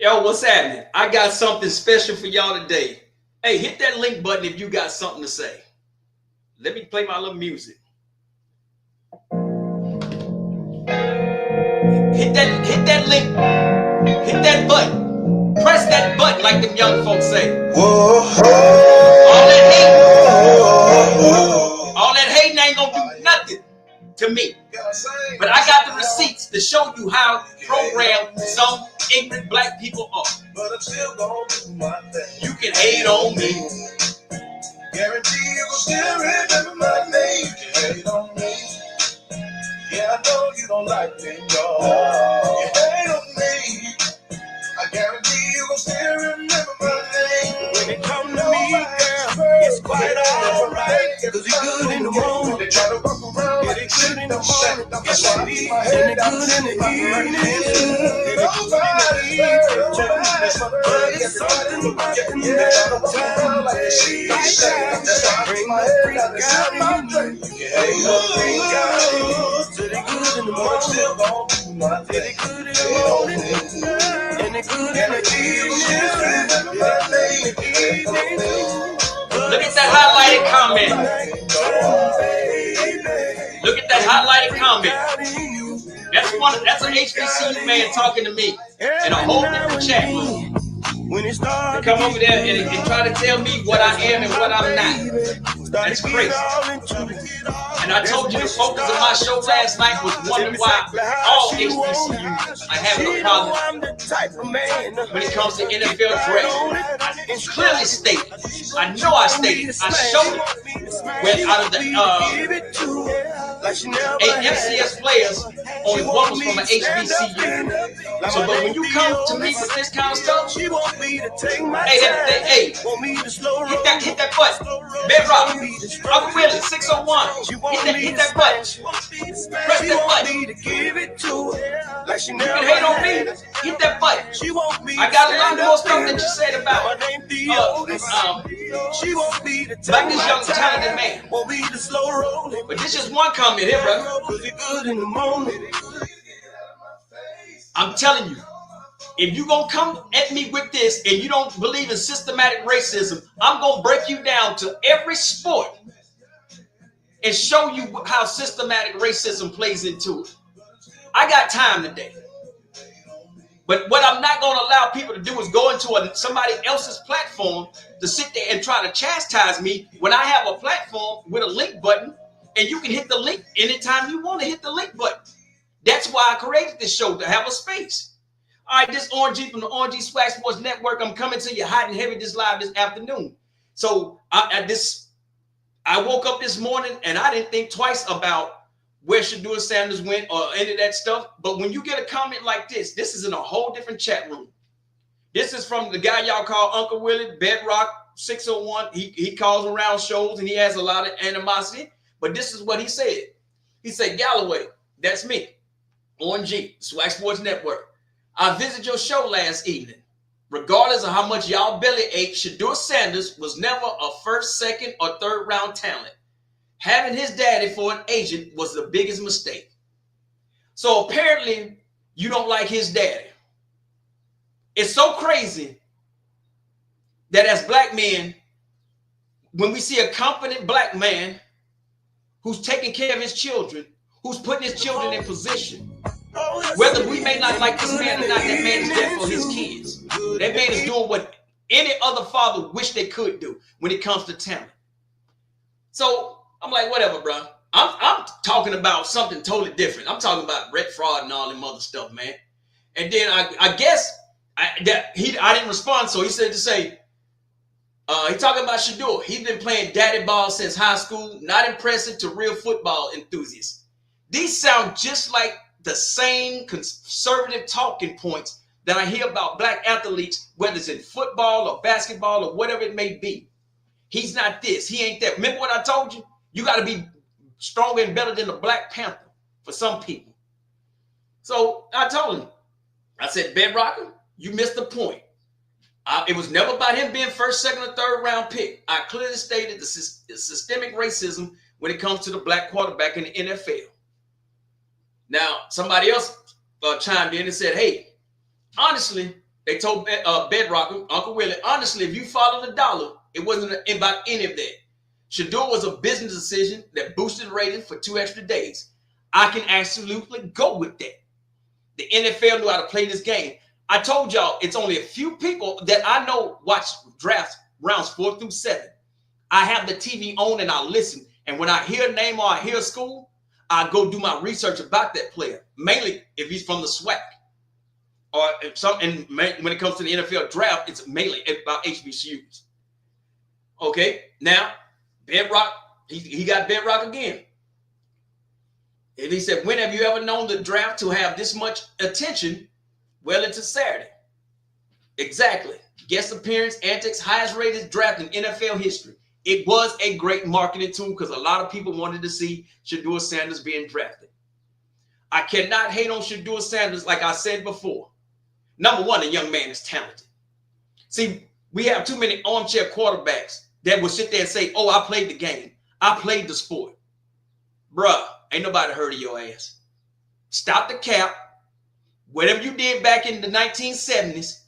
Yo, what's happening? I got something special for y'all today. Hey, hit that link button if you got something to say. Let me play my little music. Hit that link, hit that button. Press that button like them young folks say. Whoa. All that hating ain't gonna do nothing to me. But I got the receipts to show you how programmed some ignorant black people are. But I'm still gonna do my thing. You can hate on me. Guarantee you will still remember my name. You can hate on me. Yeah, I know you don't like me, no. You hate on me. I guarantee you will still remember my name. When it comes to me, girl, it's quite alright. Cause it's good in the morning. They try to walk around. Yeah, they good in the morning. Yes, I need my head down. Good in the evening. Nobody's better. But it's something about the nighttime. That's why I bring my head down. It's not my drink. You can hate on me, God. So they good in the morning. Still gon' do my thing. They good in the morning. And they good in the evening. Look at that highlighted comment. Look at that highlighted comment. That's an HBCU man talking to me in a whole different chat room. They come over there and try to tell me what I am and what I'm not. That's crazy. And I told you the focus of my show last night was wondering why all HBCUs are having a problem when it comes to NFL draft. It's clearly stated. I know I stated. I showed it. Where out of the 8 FCS players, only one was from an HBCU. So, but when you come to me with this kind of stuff, hey, hit that button. Bedrock, Uncle Willie, 601. Hit that button. Press that button. You can hate on me. Hit that button. I got a lot more stuff that you said about like this young talented man. But this is one comment here, brother. I'm telling you, if you gonna come at me with this and you don't believe in systematic racism, I'm gonna break you down to every sport and show you how systematic racism plays into it. I got time today. But what I'm not going to allow people to do is go into somebody else's platform to sit there and try to chastise me when I have a platform with a link button and you can hit the link anytime you want to hit the link button. That's why I created this show, to have a space. All right, this Orange from the Orange Swac Sports Network. I'm coming to you hot and heavy this live this afternoon. So I woke up this morning and I didn't think twice about where Shedeur Sanders went or any of that stuff. But when you get a comment like this is in a whole different chat room. This is from the guy y'all call Uncle Willie, Bedrock 601. He calls around shows and he has a lot of animosity. But this is what he said. He said, Galloway, that's me, ONG, Swac Sports Network. I visited your show last evening. Regardless of how much y'all belly ate, Shedeur Sanders was never a first, second, or third round talent. Having his daddy for an agent was the biggest mistake. So apparently you don't like his daddy. It's so crazy that as black men, when we see a confident black man who's taking care of his children, who's putting his children in position, whether we may not like this man or not, that man is there for his kids. That man is doing what any other father wish they could do when it comes to talent. So I'm like, whatever, bro. I'm talking about something totally different. I'm talking about Brett fraud and all them other stuff, man. And then I guess I didn't respond, so he said to say, he talking about Shedeur. He's been playing daddy ball since high school. Not impressive to real football enthusiasts. These sound just like the same conservative talking points that I hear about black athletes, whether it's in football or basketball or whatever it may be. He's not this. He ain't that. Remember what I told you? You got to be stronger and better than the Black Panther for some people. So I told him, I said, Bedrocker, you missed the point. It was never about him being first, second, or third round pick. I clearly stated the systemic racism when it comes to the black quarterback in the NFL. Now, somebody else chimed in and said, hey, honestly, They told Bedrock, Uncle Willie, honestly, if you follow the dollar, it wasn't about any of that. Shador was a business decision that boosted ratings for 2 extra days. I can absolutely go with that. The NFL knew how to play this game. I told y'all it's only a few people that I know watch drafts rounds 4 through 7. I have the TV on and I listen. And when I hear a name or I hear a school, I go do my research about that player. Mainly if he's from the Swac. Or if and when it comes to the NFL draft, it's mainly about HBCUs. Okay, now Bedrock, he got Bedrock again. And he said, when have you ever known the draft to have this much attention well into Saturday? Exactly. Guest appearance, antics, highest rated draft in NFL history. It was a great marketing tool because a lot of people wanted to see Shedeur Sanders being drafted. I cannot hate on Shedeur Sanders like I said before. Number one, the young man is talented. See, we have too many armchair quarterbacks that will sit there and say, oh, I played the game. I played the sport. Bruh, ain't nobody heard of your ass. Stop the cap. Whatever you did back in the 1970s,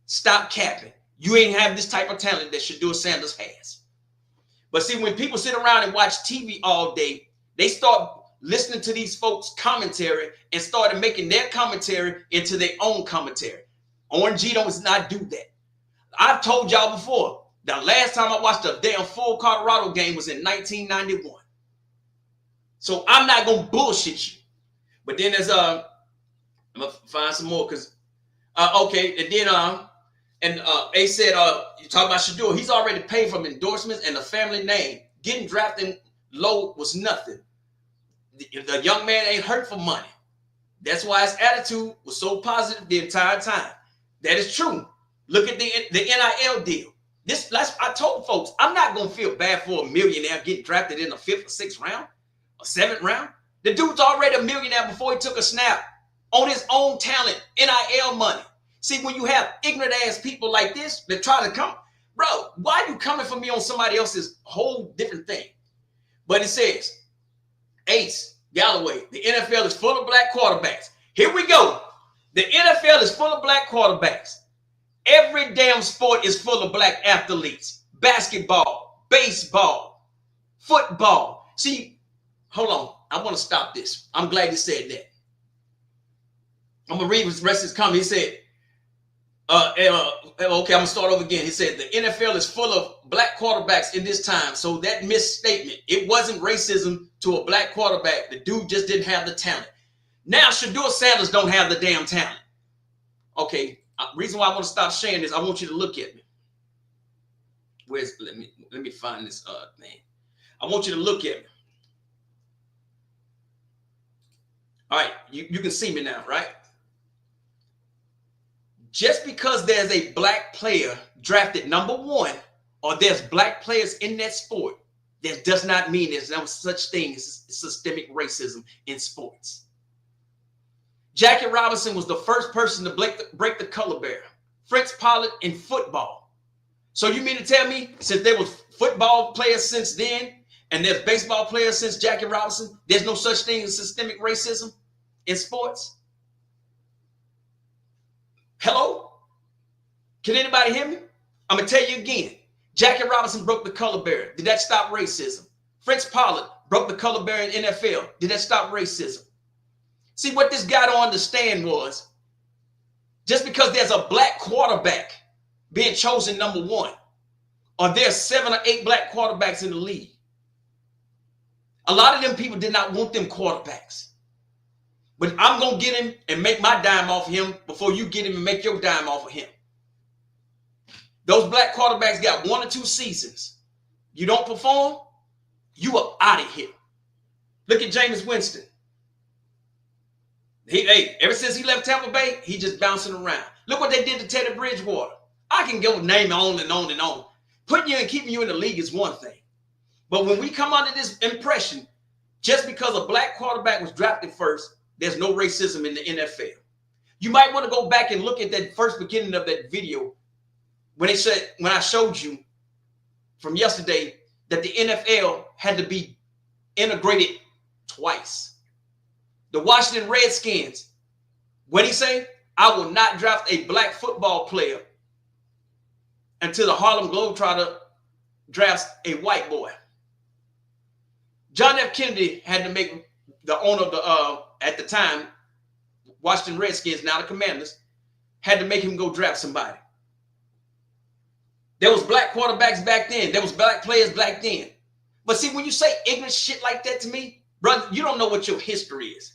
stop capping. You ain't have this type of talent that Shedeur Sanders has. But see, when people sit around and watch TV all day, they start listening to these folks' commentary and started making their commentary into their own commentary. Orange G does not do that. I've told y'all before, the last time I watched a damn full Colorado game was in 1991. So I'm not going to bullshit you. But then there's, I'm going to find some more because, okay, and then, they said, you talk about Shedeur, he's already paid for endorsements and a family name. Getting drafted low was nothing. The young man ain't hurt for money. That's why his attitude was so positive the entire time. That is true. Look at the NIL deal. I told folks, I'm not going to feel bad for a millionaire getting drafted in the 5th or 6th round or 7th round. The dude's already a millionaire before he took a snap on his own talent, NIL money. See, when you have ignorant ass people like this that try to come, bro, why are you coming for me on somebody else's whole different thing? But it says, Ace Galloway, the NFL is full of black quarterbacks. Here we go. The NFL is full of black quarterbacks. Every damn sport is full of black athletes. Basketball, baseball, football. See, hold on. I want to stop this. I'm glad he said that. I'm going to read the rest of his comment. He said, okay, I'm going to start over again. He said, the NFL is full of black quarterbacks in this time. So that misstatement, it wasn't racism to a black quarterback. The dude just didn't have the talent. Now, Shedeur Sanders don't have the damn talent. Okay, reason why I want to stop sharing this, I want you to look at me. Let me find this thing. I want you to look at me. All right, you can see me now, right? Just because there's a black player drafted number 1 or there's black players in that sport, that does not mean there's no such thing as systemic racism in sports. Jackie Robinson was the first person to break the color barrier. Fritz Pollard in football. So you mean to tell me since there was football players since then and there's baseball players since Jackie Robinson, there's no such thing as systemic racism in sports? Hello? Can anybody hear me? I'm going to tell you again. Jackie Robinson broke the color barrier. Did that stop racism? Fritz Pollard broke the color barrier in NFL. Did that stop racism? See, what this guy don't understand was just because there's a black quarterback being chosen number 1, or there's 7 or 8 black quarterbacks in the league, a lot of them people did not want them quarterbacks. But I'm going to get him and make my dime off of him before you get him and make your dime off of him. Those black quarterbacks got 1 or 2 seasons. You don't perform, you are out of here. Look at Jameis Winston. Ever since he left Tampa Bay, he just bouncing around. Look what they did to Teddy Bridgewater. I can go name on and on and on. Putting you and keeping you in the league is one thing. But when we come under this impression, just because a black quarterback was drafted first, there's no racism in the NFL. You might want to go back and look at that first beginning of that video when I showed you from yesterday that the NFL had to be integrated twice. The Washington Redskins, what did he say? I will not draft a black football player until the Harlem Globetrotter drafts a white boy. John F. Kennedy had to make the owner of the, at the time, Washington Redskins, now the Commanders, had to make him go draft somebody. There was black quarterbacks back then. There was black players back then. But see, when you say ignorant shit like that to me, brother, you don't know what your history is.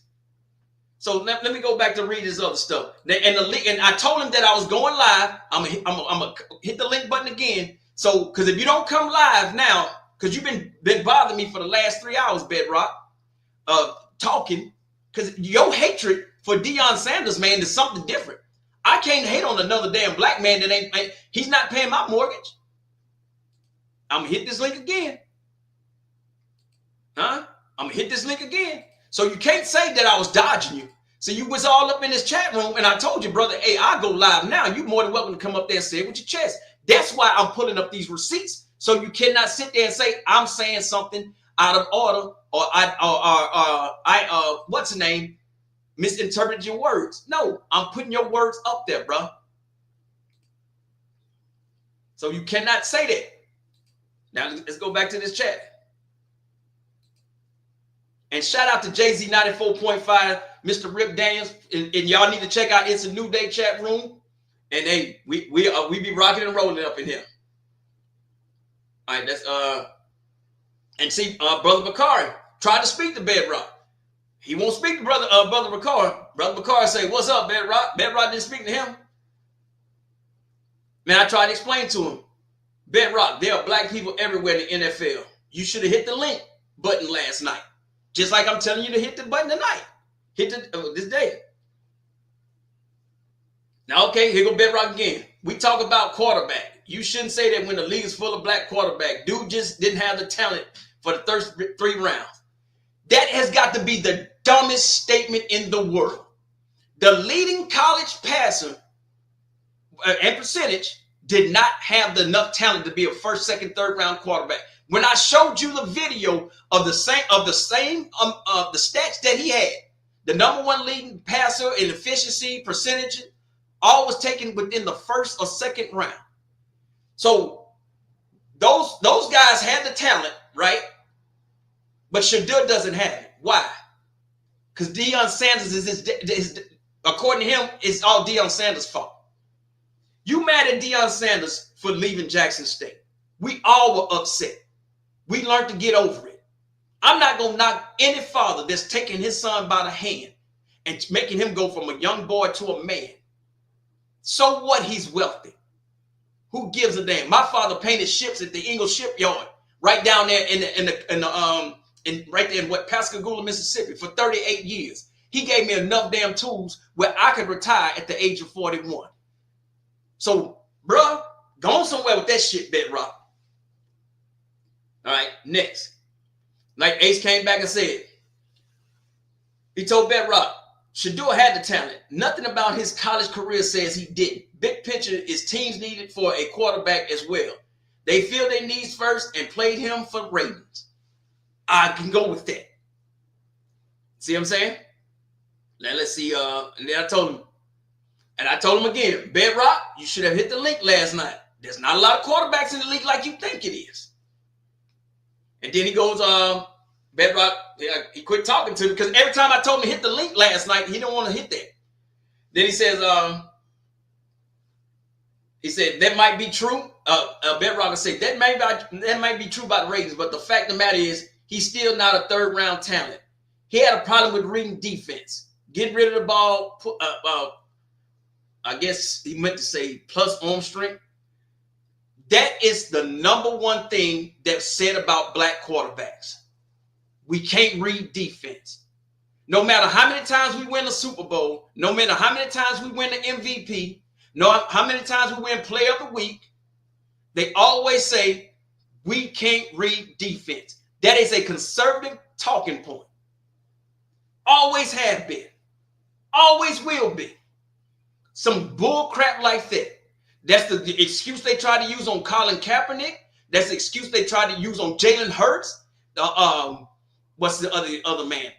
So let me go back to read this other stuff. And I told him that I was going live. I'm gonna hit the link button again. So, because if you don't come live now, because you've been bothering me for the last 3 hours, Bedrock, talking, because your hatred for Deion Sanders, man, is something different. I can't hate on another damn black man that he's not paying my mortgage. I'm gonna hit this link again. I'm gonna hit this link again. So you can't say that I was dodging you. So you was all up in this chat room, and I told you, brother, hey, I'll go live now. You're more than welcome to come up there and say it with your chest. That's why I'm pulling up these receipts. So you cannot sit there and say I'm saying something out of order or I what's the name? Misinterpreted your words. No, I'm putting your words up there, bro. So you cannot say that. Now let's go back to this chat. And shout out to Jay-Z 94.5, Mr. Rip Daniels. And y'all need to check out It's a New Day chat room. And hey, we be rocking and rolling up in here. All right, that's and see, Brother Bakari tried to speak to Bedrock. He won't speak to Brother Bakari. Brother Bakari say, "What's up, Bedrock?" Bedrock didn't speak to him. Man, I tried to explain to him, Bedrock, there are black people everywhere in the NFL. You should have hit the link button last night. Just like I'm telling you to hit the button tonight. Hit this day. Now, okay, here go Bedrock again. We talk about quarterback. You shouldn't say that when the league is full of black quarterback. Dude just didn't have the talent for the first 3 rounds. That has got to be the dumbest statement in the world. The leading college passer and percentage did not have enough talent to be a first, second, third round quarterback. When I showed you the video of the stats that he had, the number 1 leading passer in efficiency percentage, all was taken within the first or second round. So those guys had the talent, right? But Shador doesn't have it. Why? Because Deion Sanders is according to him, it's all Deion Sanders' fault. You mad at Deion Sanders for leaving Jackson State? We all were upset. We learned to get over it. I'm not going to knock any father that's taking his son by the hand and making him go from a young boy to a man. So what? He's wealthy. Who gives a damn? My father painted ships at the Ingalls Shipyard, right down there right there in Pascagoula, Mississippi, for 38 years. He gave me enough damn tools where I could retire at the age of 41. So, bruh, go on somewhere with that shit, Bedrock. All right, next. Like Ace came back and said, he told Bedrock, Shador had the talent. Nothing about his college career says he didn't. Big picture is teams needed for a quarterback as well. They feel their needs first and played him for ratings. I can go with that. See what I'm saying? Now let's see. And then I told him again, Bedrock, you should have hit the link last night. There's not a lot of quarterbacks in the league like you think it is. And then he goes, Bedrock, he quit talking to me because every time I told him to hit the link last night, he didn't want to hit that. Then he says, that might be true. Bedrock said that might be true about the ratings, but the fact of the matter is he's still not a third round talent. He had a problem with reading defense, getting rid of the ball. I guess he meant to say plus arm strength. That is the number 1 thing that's said about black quarterbacks. We can't read defense. No matter how many times we win the Super Bowl, no matter how many times we win the MVP, how many times we win Player of the Week, they always say we can't read defense. That is a conservative talking point. Always have been. Always will be. Some bull crap like that. That's the excuse they try to use on Colin Kaepernick. That's the excuse they try to use on Jalen Hurts. What's the other man?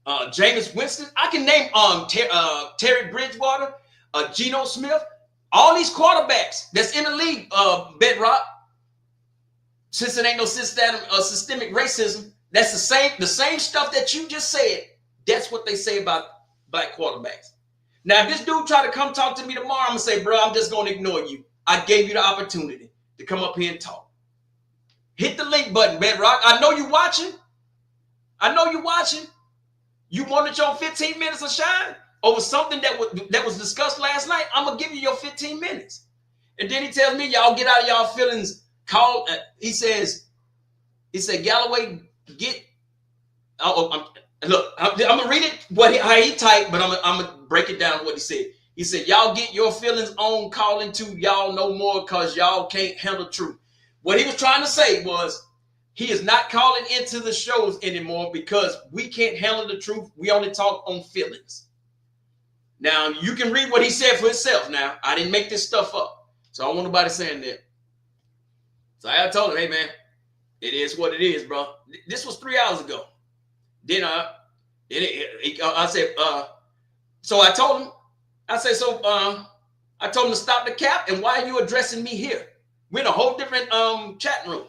Jameis Winston. I can name Terry Bridgewater, Geno Smith, all these quarterbacks that's in the league. Bedrock, since it ain't no systemic racism, that's the same stuff that you just said. That's what they say about black quarterbacks. Now, if this dude try to come talk to me tomorrow, I'm gonna say, bro, I'm just gonna ignore you. I gave you the opportunity to come up here and talk. Hit the link button, Bedrock. I know you watching. I know you watching. You wanted your 15 minutes of shine over something that was discussed last night. I'm gonna give you your 15 minutes. And then he tells me, y'all get out of y'all feelings. Call. He said, Galloway, get. Look, I'm gonna read it how he typed, but I'm gonna break it down what he said. He said, y'all get your feelings on calling to y'all no more because y'all can't handle truth. What he was trying to say was he is not calling into the shows anymore because we can't handle the truth. We only talk on feelings. Now, you can read what he said for himself now. I didn't make this stuff up. So I don't want nobody saying that. So I told him, hey, man, it is what it is, bro. This was 3 hours ago. Then I said, so I told him, I said, I told him to stop the cap. And why are you addressing me here? We're in a whole different chat room.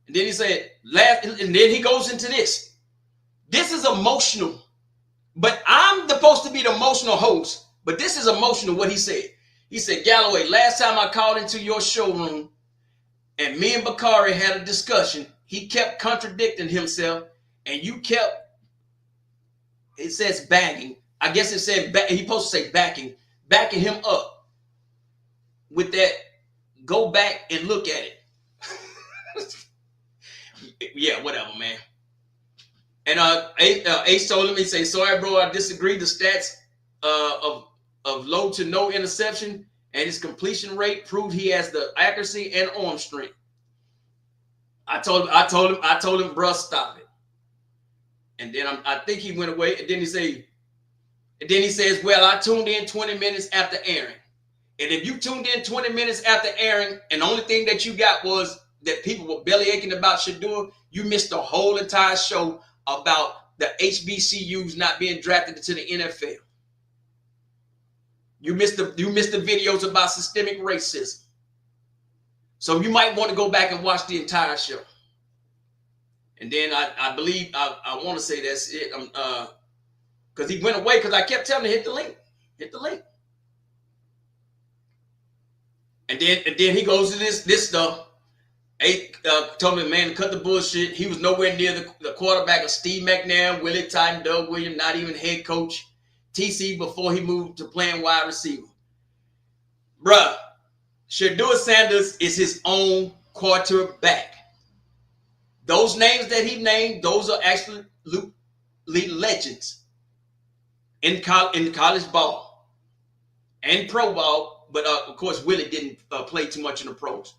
And then he said, and then he goes into this. This is emotional, but I'm supposed to be the emotional host. But this is emotional, what he said. He said, Galloway, last time I called into your showroom and me and Bakari had a discussion, he kept contradicting himself and you kept, it says bagging. I guess it said, he's supposed to say backing him up with that, go back and look at it. Yeah, whatever, man. And Ace told him, he said, sorry, bro, I disagree. The stats of low to no interception and his completion rate proved he has the accuracy and arm strength. I told him, bro, stop it. And then I think he went away. And then he says, well, I tuned in 20 minutes after airing. And if you tuned in 20 minutes after airing, and the only thing that you got was that people were belly aching about Shedeur, you missed the whole entire show about the HBCUs not being drafted into the NFL. You missed the videos about systemic racism. So you might want to go back and watch the entire show. And then I believe I want to say that's it. Because he went away because I kept telling him hit the link. And then he goes to this stuff. Told me, man, cut the bullshit. He was nowhere near the quarterback of Steve McNair, Willie Tyson, Doug Williams, not even head coach. TC before he moved to playing wide receiver. Bruh, Shedeur Sanders is his own quarterback. Those names that he named, those are actually legends in college ball and pro ball. But of course, Willie didn't play too much in the pros.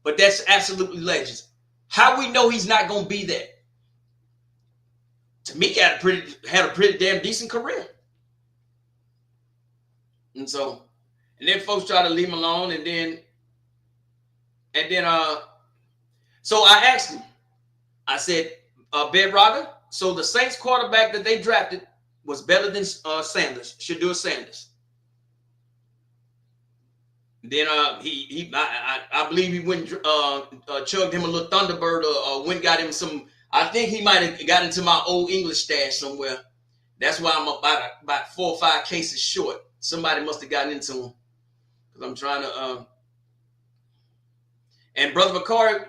But that's absolutely legends. How we know he's not going to be that? To me, had a pretty damn decent career. And then folks try to leave him alone, and then so I asked him. I said, Bedrocker, so the Saints quarterback that they drafted was better than Sanders, Shedeur Sanders. Then I believe he went chugged him a little Thunderbird or went got him some. I think he might have got into my old English stash somewhere. That's why I'm about 4 or 5 cases short. Somebody must have gotten into him because I'm trying to. And Brother McCarr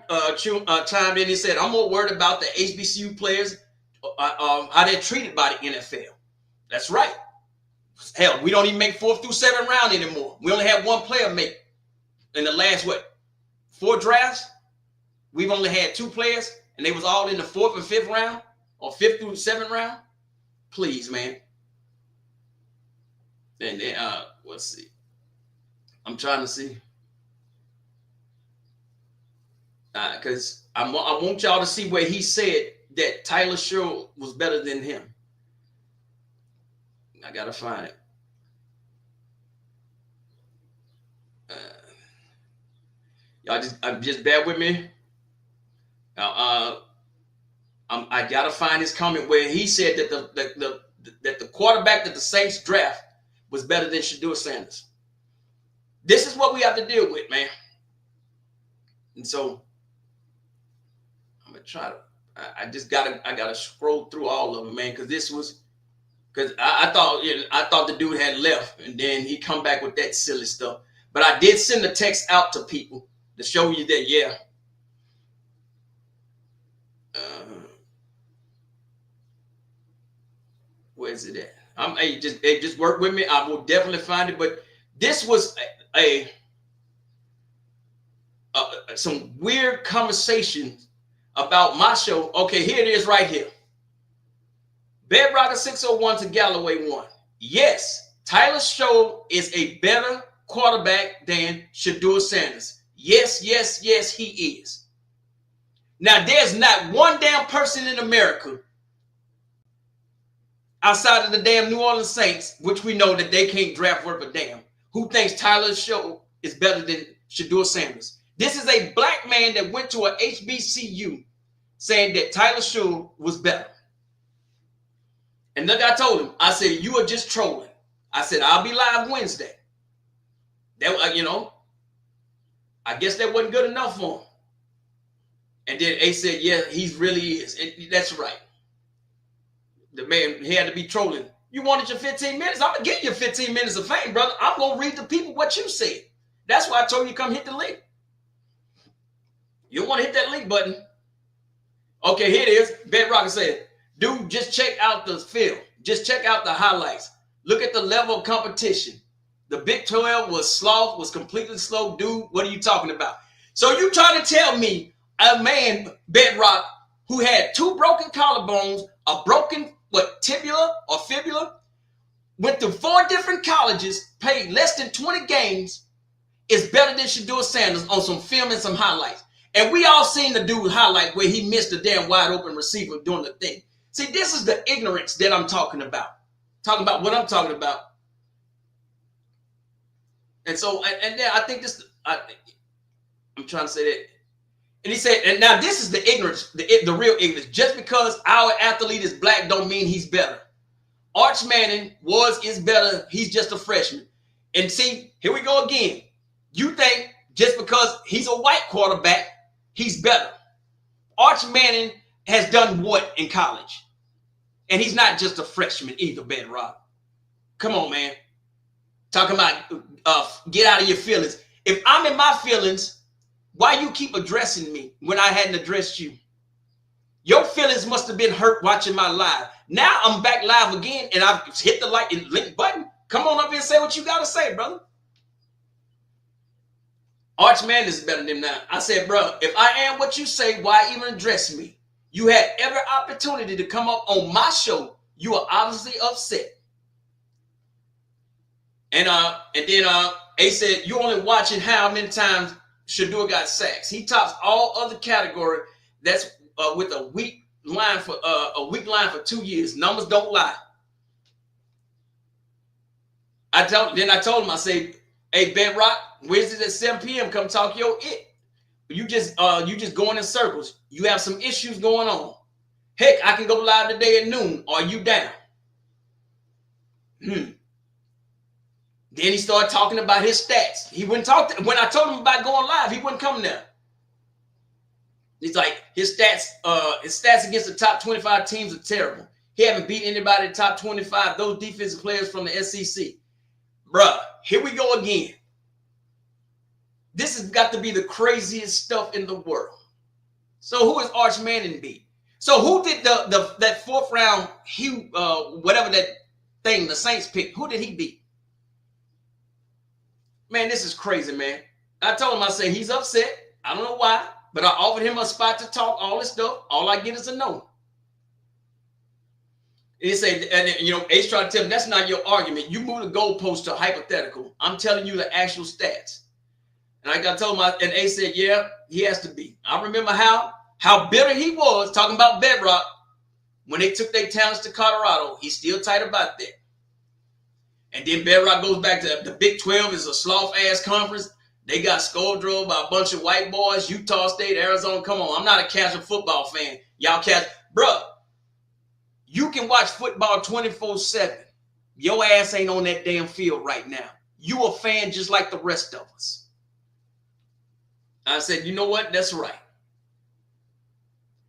chimed in. He said, "I'm more worried about the HBCU players, how they're treated by the NFL." That's right. Hell, we don't even make 4th through 7th round anymore. We only had one player make in the last 4 drafts. We've only had 2 players, and they was all in the 4th and 5th round, or 5th through 7th round. Please, man. And then let's see. I'm trying to see. Because I want y'all to see where he said that Tyler Sherrill was better than him. I gotta find it. Y'all just bear with me. I gotta find his comment where he said that the quarterback that the Saints draft was better than Shedeur Sanders. This is what we have to deal with, man. And so I'm gonna try to. I gotta scroll through all of them, man, because I thought the dude had left, and then he come back with that silly stuff. But I did send a text out to people to show you that, yeah. Where's it at? Hey, just work with me. I will definitely find it. But this was some weird conversations about my show. Okay, here it is right here. Bedrocker 601 to Galloway 1. Yes, Tyler Show is a better quarterback than Shedeur Sanders. Yes, yes, yes, he is. Now, there's not one damn person in America outside of the damn New Orleans Saints, which we know that they can't draft worth a damn, who thinks Tyler Show is better than Shedeur Sanders. This is a black man that went to a HBCU saying that Tyler Show was better. And look, I told him, I said, you are just trolling. I said, I'll be live Wednesday. That, I guess that wasn't good enough for him. And then A said, yeah, he really is. That's right. The man, he had to be trolling. You wanted your 15 minutes? I'm going to give you 15 minutes of fame, brother. I'm going to read to people what you said. That's why I told you come hit the link. You don't want to hit that link button. Okay, here it is. Bedrocker said, dude, just check out the film. Just check out the highlights. Look at the level of competition. The Big 12 was completely slow. Dude, what are you talking about? So you trying to tell me a man, Bedrock, who had 2 broken collarbones, a broken, tibia or fibula, went to 4 different colleges, played less than 20 games, is better than Shedeur Sanders on some film and some highlights. And we all seen the dude highlight where he missed a damn wide open receiver doing the thing. See, this is the ignorance that I'm talking about. Talking about what I'm talking about. And so, and then I think I'm trying to say that. And he said, and now this is the ignorance, the real ignorance. Just because our athlete is black don't mean he's better. Arch Manning is better. He's just a freshman. And see, here we go again. You think just because he's a white quarterback, he's better. Arch Manning has done what in college? And he's not just a freshman either, Bedrock. Come on, man. Talking about get out of your feelings. If I'm in my feelings, why you keep addressing me when I hadn't addressed you? Your feelings must have been hurt watching my live. Now I'm back live again, and I've hit the link button. Come on up here and say what you got to say, brother. Arch Manning is better than that. I said, bro, if I am what you say, why even address me? You had every opportunity to come up on my show. You are obviously upset. And then A said, you only watching how many times Shedeur got sacks. He tops all other category. That's with a weak line for 2 years. Numbers don't lie. I told him, I say, hey, Bedrock, Wednesdays at 7 p.m. come talk your it. You just going in circles. You have some issues going on. Heck, I can go live today at noon. Are you down? Then he started talking about his stats. He wouldn't talk when I told him about going live, he wouldn't come there. He's like, his stats against the top 25 teams are terrible. He haven't beat anybody in the top 25, those defensive players from the SEC. Bruh, here we go again. This has got to be the craziest stuff in the world. So who is Arch Manning beat? So who did that 4th round, whatever that thing the Saints picked, who did he beat? Man, this is crazy, man. I told him, I said, he's upset. I don't know why, but I offered him a spot to talk all this stuff. All I get is a no. And he said, and Ace tried to tell him, that's not your argument. You move the goalpost to hypothetical. I'm telling you the actual stats. And I told him, and Ace said, yeah, he has to be. I remember how bitter he was talking about Bedrock when they took their talents to Colorado. He's still tight about that. And then Bedrock goes back to the Big 12 is a sloth-ass conference. They got skull drove by a bunch of white boys, Utah State, Arizona. Come on, I'm not a casual football fan. Y'all catch, bruh, you can watch football 24/7. Your ass ain't on that damn field right now. You a fan just like the rest of us. I said, you know what? That's right.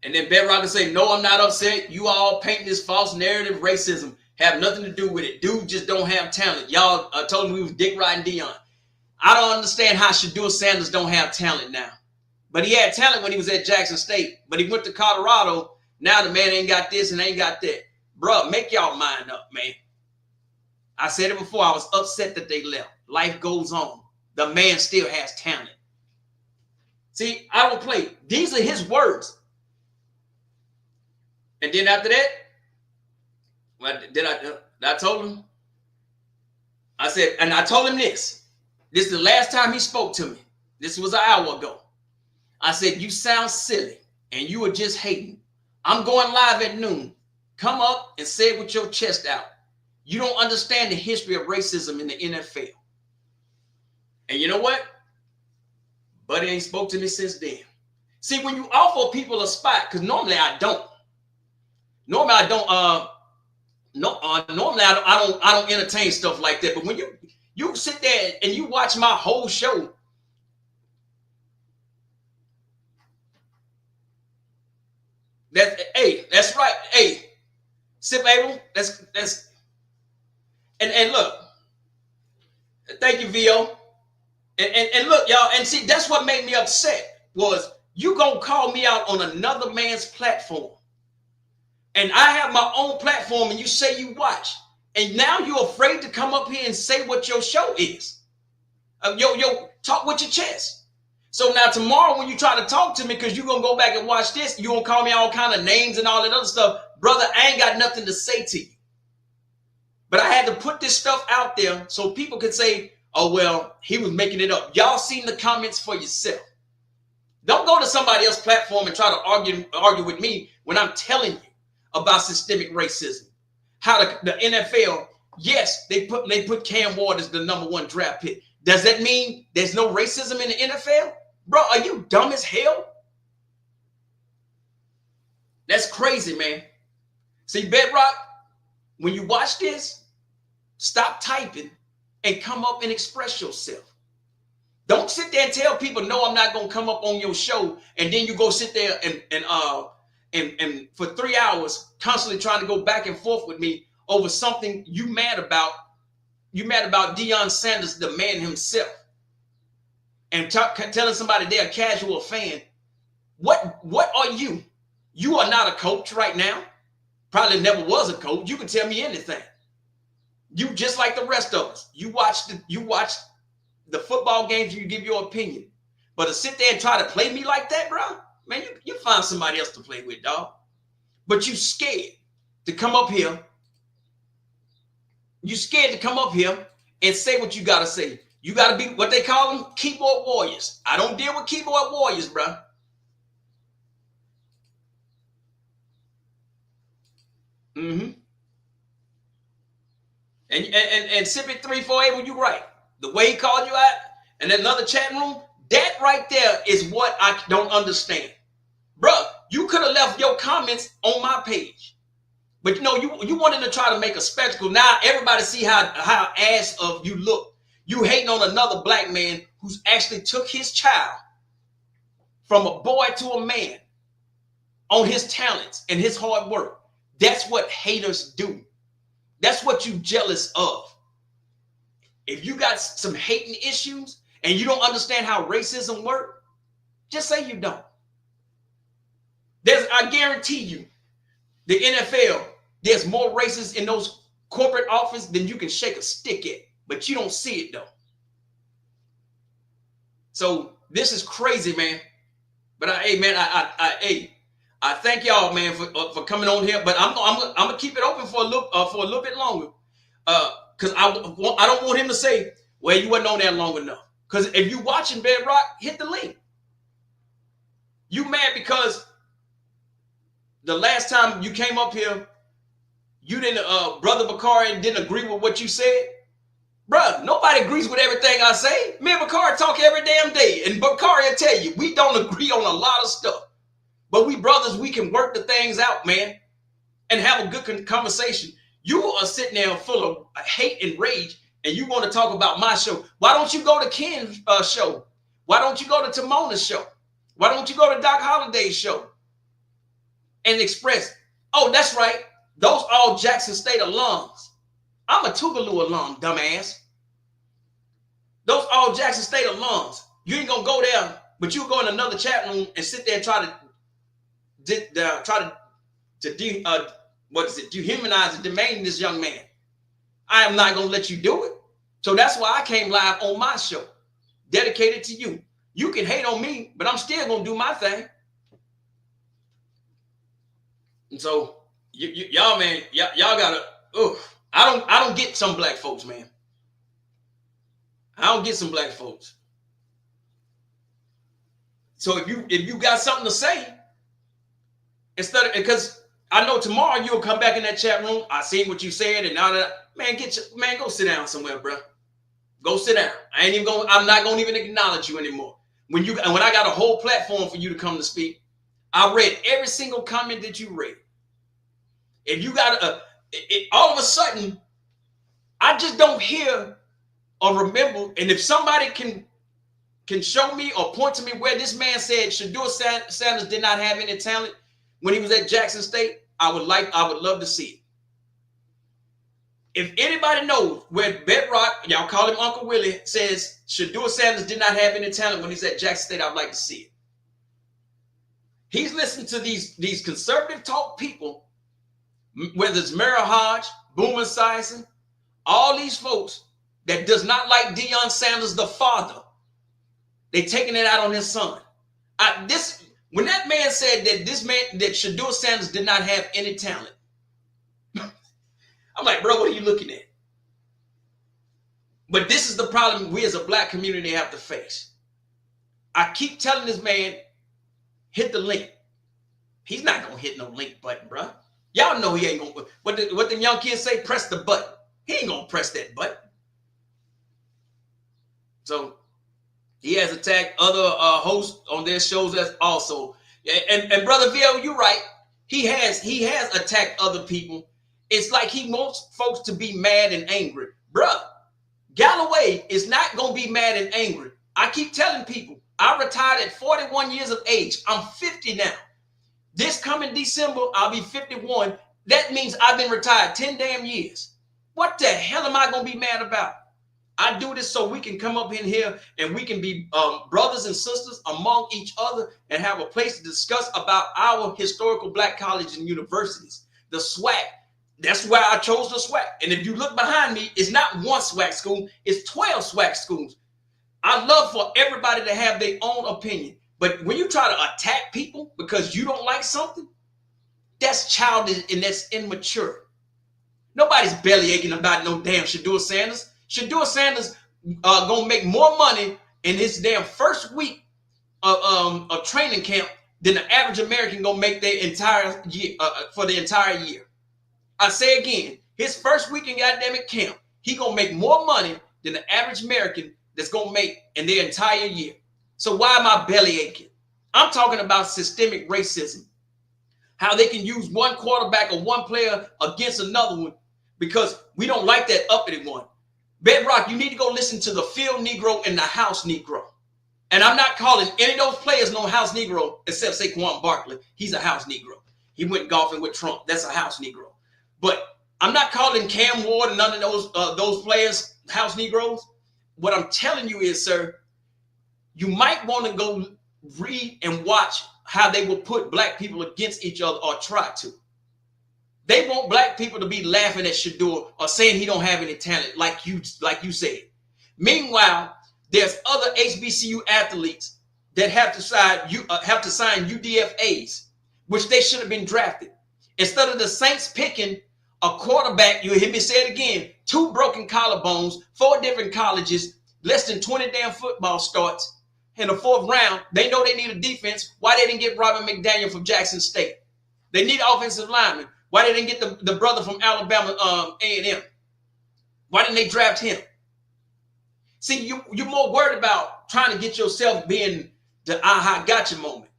And then Bedrock would say, no, I'm not upset. You all painting this false narrative. Racism have nothing to do with it. Dude just don't have talent. Y'all told me we was dick riding Dion. I don't understand how Shedeur Sanders don't have talent now. But he had talent when he was at Jackson State. But he went to Colorado. Now the man ain't got this and ain't got that. Bruh, make y'all mind up, man. I said it before. I was upset that they left. Life goes on. The man still has talent. See, I don't play. These are his words. And then after that, I told him, I said, and I told him this. This is the last time he spoke to me. This was an hour ago. I said, you sound silly and you are just hating. I'm going live at noon. Come up and say it with your chest out. You don't understand the history of racism in the NFL. And you know what? Buddy ain't spoke to me since then. See, when you offer people a spot, because normally I don't. Normally I don't entertain stuff like that. But when you sit there and you watch my whole show, that's right. Hey, Sip Abel, that's and look, thank you, VO. And look, y'all, and see, that's what made me upset was you gonna call me out on another man's platform. And I have my own platform and you say you watch. And now you're afraid to come up here and say what your show is. Talk with your chest. So now tomorrow when you try to talk to me because you're going to go back and watch this, you're going to call me all kind of names and all that other stuff. Brother, I ain't got nothing to say to you. But I had to put this stuff out there so people could say, oh, well, he was making it up. Y'all seen the comments for yourself. Don't go to somebody else's platform and try to argue with me when I'm telling you about systemic racism. How the NFL, yes, they put Cam Ward as the #1 draft pick. Does that mean there's no racism in the NFL? Bro, are you dumb as hell? That's crazy, man. See, Bedrock, when you watch this, stop typing and come up and express yourself. Don't sit there and tell people, no, I'm not going to come up on your show. And then you go sit there and for 3 hours constantly trying to go back and forth with me over something you mad about. You mad about Deion Sanders, the man himself, and telling somebody they're a casual fan. What are you? You are not a coach right now. Probably never was a coach. You can tell me anything. You just like the rest of us. You watch the football games. You give your opinion, but to sit there and try to play me like that, bro. Man, you find somebody else to play with, dog. But you scared to come up here. You scared to come up here and say what you got to say. You got to be what they call them, keyboard warriors. I don't deal with keyboard warriors, bro. And Sippy 348, when you right. The way he called you out and another chat room, that right there is what I don't understand. Bruh, you could have left your comments on my page. But you know, you wanted to try to make a spectacle. Now everybody see how ass of you look. You hating on another black man who's actually took his child from a boy to a man on his talents and his hard work. That's what haters do. That's what you jealous of. If you got some hating issues and you don't understand how racism works, just say you don't. I guarantee you, the NFL, there's more racists in those corporate offices than you can shake a stick at, but you don't see it though. So this is crazy, man. But I thank y'all, man, for coming on here. But I'm gonna keep it open for a little bit longer, because I don't want him to say, well, you wasn't on there long enough. Because if you watching Bedrock, hit the link. You mad because the last time you came up here, you didn't, Brother Bakari didn't agree with what you said? Bruh, nobody agrees with everything I say. Me and Bakari talk every damn day. And Bakari will tell you, we don't agree on a lot of stuff. But we brothers, we can work the things out, man, and have a good conversation. You are sitting there full of hate and rage, and you want to talk about my show. Why don't you go to Ken's show? Why don't you go to Timona's show? Why don't you go to Doc Holliday's show and express, oh, that's right, those all Jackson State alums. I'm a Tougaloo alum, dumbass. Those all Jackson State alums. You ain't gonna go there, but you go in another chat room and sit there and try to dehumanize and demean this young man. I am not gonna let you do it. So that's why I came live on my show, dedicated to you. You can hate on me, but I'm still gonna do my thing. And so y'all, man, y'all gotta. I don't get some black folks, man. I don't get some black folks. So if you got something to say, instead of, because I know tomorrow you'll come back in that chat room. I seen what you said, and now that go sit down somewhere, bro. Go sit down. I'm not gonna even acknowledge you anymore. When I got a whole platform for you to come to speak, I read every single comment that you read. If you got all of a sudden, I just don't hear or remember. And if somebody can show me or point to me where this man said Shedeur Sanders did not have any talent when he was at Jackson State, I would love to see it. If anybody knows where Bedrock, y'all call him Uncle Willie, says Shedeur Sanders did not have any talent when he's at Jackson State, I'd like to see it. He's listening to these conservative talk people, whether it's Merrill Hodge, Boomer Esiason, all these folks that does not like Deion Sanders, the father. They taking it out on his son. When that man said that Shedeur Sanders did not have any talent, I'm like, bro, what are you looking at? But this is the problem we as a black community have to face. I keep telling this man, hit the link. He's not gonna hit no link button, bro. Y'all know he ain't gonna. What them young kids say? Press the button. He ain't gonna press that button. So he has attacked other hosts on their shows as also. And Brother VL, you're right. He has attacked other people. It's like he wants folks to be mad and angry. Bruh, Galloway is not going to be mad and angry. I keep telling people, I retired at 41 years of age. I'm 50 now. This coming December, I'll be 51. That means I've been retired 10 damn years. What the hell am I going to be mad about? I do this so we can come up in here and we can be brothers and sisters among each other and have a place to discuss about our historical black colleges and universities. The SWAC. That's why I chose the SWAC. And if you look behind me, it's not one SWAC school, it's 12 SWAC schools. I love for everybody to have their own opinion. But when you try to attack people because you don't like something, that's childish and that's immature. Nobody's belly aching about no damn Shedeur Sanders. Shedeur Sanders gonna make more money in his damn first week of training camp than the average American gonna make their entire year for the entire year. I say again, his first week in academic camp, he gonna make more money than the average American that's gonna make in their entire year. So why am I belly aching? I'm talking about systemic racism. How they can use one quarterback or one player against another one because we don't like that uppity one. Bedrock, you need to go listen to the field Negro and the house Negro. And I'm not calling any of those players no house Negro except Saquon Barkley. He's a house Negro. He went golfing with Trump. That's a house Negro. But I'm not calling Cam Ward and none of those players house Negroes. What I'm telling you is, sir, you might want to go read and watch how they will put black people against each other or try to. They want black people to be laughing at Shedeur or saying he don't have any talent, like you said. Meanwhile, there's other HBCU athletes that have to sign UDFAs, which they should have been drafted. Instead of the Saints picking a quarterback, you hear me say it again, 2 broken collarbones, 4 different colleges, less than 20 damn football starts in the 4th round. They know they need a defense. Why they didn't get Robert McDaniel from Jackson State? They need offensive linemen. Why they didn't get the brother from Alabama A&M? Why didn't they draft him? See, you're more worried about trying to get yourself being the aha gotcha moment.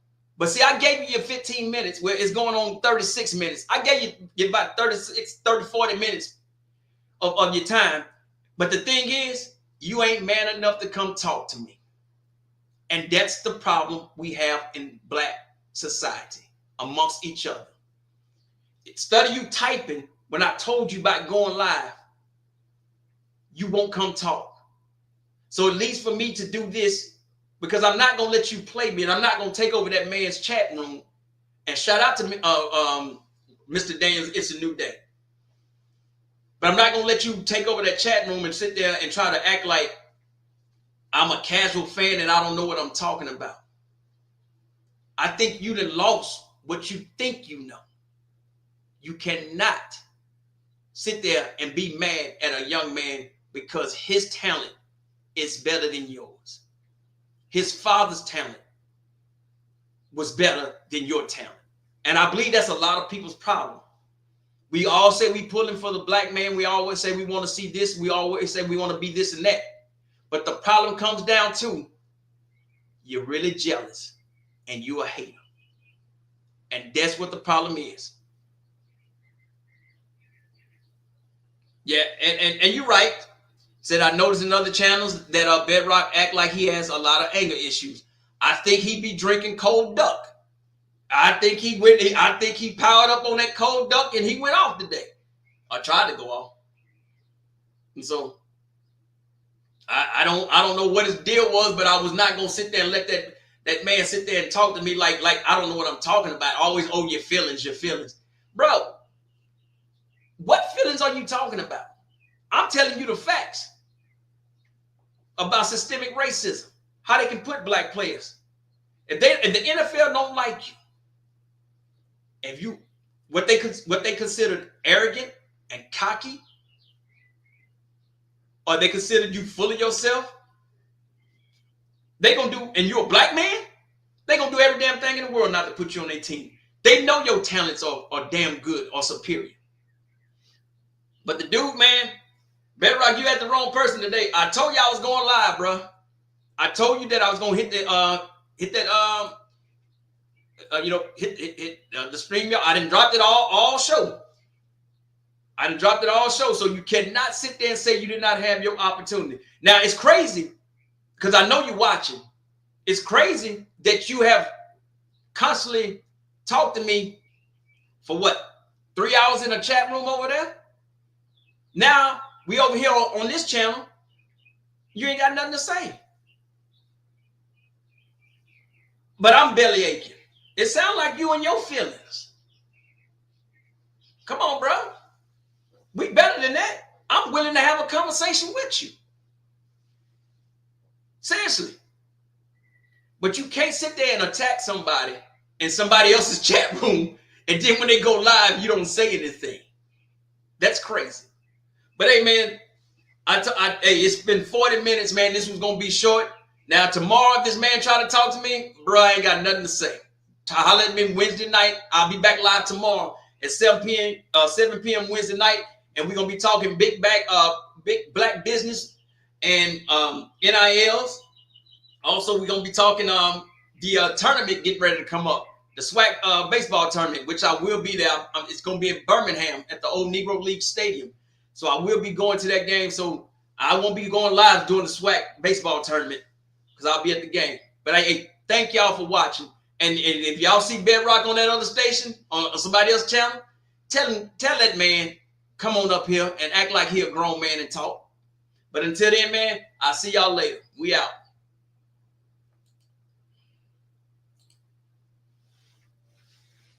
But see, I gave you your 15 minutes where it's going on 36 minutes. I gave you about 40 minutes of your time. But the thing is, you ain't man enough to come talk to me. And that's the problem we have in black society amongst each other. Instead of you typing, when I told you about going live, you won't come talk. So at least for me to do this, because I'm not going to let you play me, and I'm not going to take over that man's chat room. And shout out to Mr. Daniels, it's a new day. But I'm not going to let you take over that chat room and sit there and try to act like I'm a casual fan and I don't know what I'm talking about. I think you done lost what you think you know. You cannot sit there and be mad at a young man because his talent is better than yours. His father's talent was better than your talent. And I believe that's a lot of people's problem. We all say we pulling for the black man. We always say we want to see this. We always say we want to be this and that. But the problem comes down to you're really jealous and you're a hater. And that's what the problem is. Yeah, and you're right. Said I noticed in other channels that Bedrock act like he has a lot of anger issues. I think he be drinking cold duck. I think he powered up on that cold duck and he went off today. I tried to go off. And so I don't know what his deal was, but I was not gonna sit there and let that man sit there and talk to me like I don't know what I'm talking about. Always, oh, your feelings. Bro, what feelings are you talking about? I'm telling you the facts about systemic racism, how they can put black players. If the NFL don't like you, what they considered arrogant and cocky, or they considered you full of yourself, they gonna do, and you're a black man, they gonna do every damn thing in the world not to put you on their team. They know your talents are damn good or superior. But the dude, man, Bedrock, you had the wrong person today. I told you I was going live, bro. I told you that I was gonna hit the stream. I didn't drop it all show. So you cannot sit there and say you did not have your opportunity. Now it's crazy because I know you're watching. It's crazy that you have constantly talked to me for what, 3 hours in a chat room over there. Now we over here on this channel, you ain't got nothing to say. But I'm belly aching. It sounds like you and your feelings. Come on, bro. We better than that. I'm willing to have a conversation with you. Seriously. But you can't sit there and attack somebody in somebody else's chat room, and then when they go live, you don't say anything. That's crazy. But hey, man, hey, it's been 40 minutes, man. This was going to be short. Now, tomorrow, if this man try to talk to me, bro, I ain't got nothing to say. Holler at me Wednesday night. I'll be back live tomorrow at 7 p.m. Wednesday night. And we're going to be talking big black business and NILs. Also, we're going to be talking the tournament getting ready to come up. The Swac baseball tournament, which I will be there. It's going to be in Birmingham at the old Negro League Stadium. So I will be going to that game. So I won't be going live during the Swac baseball tournament because I'll be at the game. But hey, thank y'all for watching. And if y'all see Bedrock on that other station, on somebody else's channel, tell that man, come on up here and act like he a grown man and talk. But until then, man, I'll see y'all later. We out.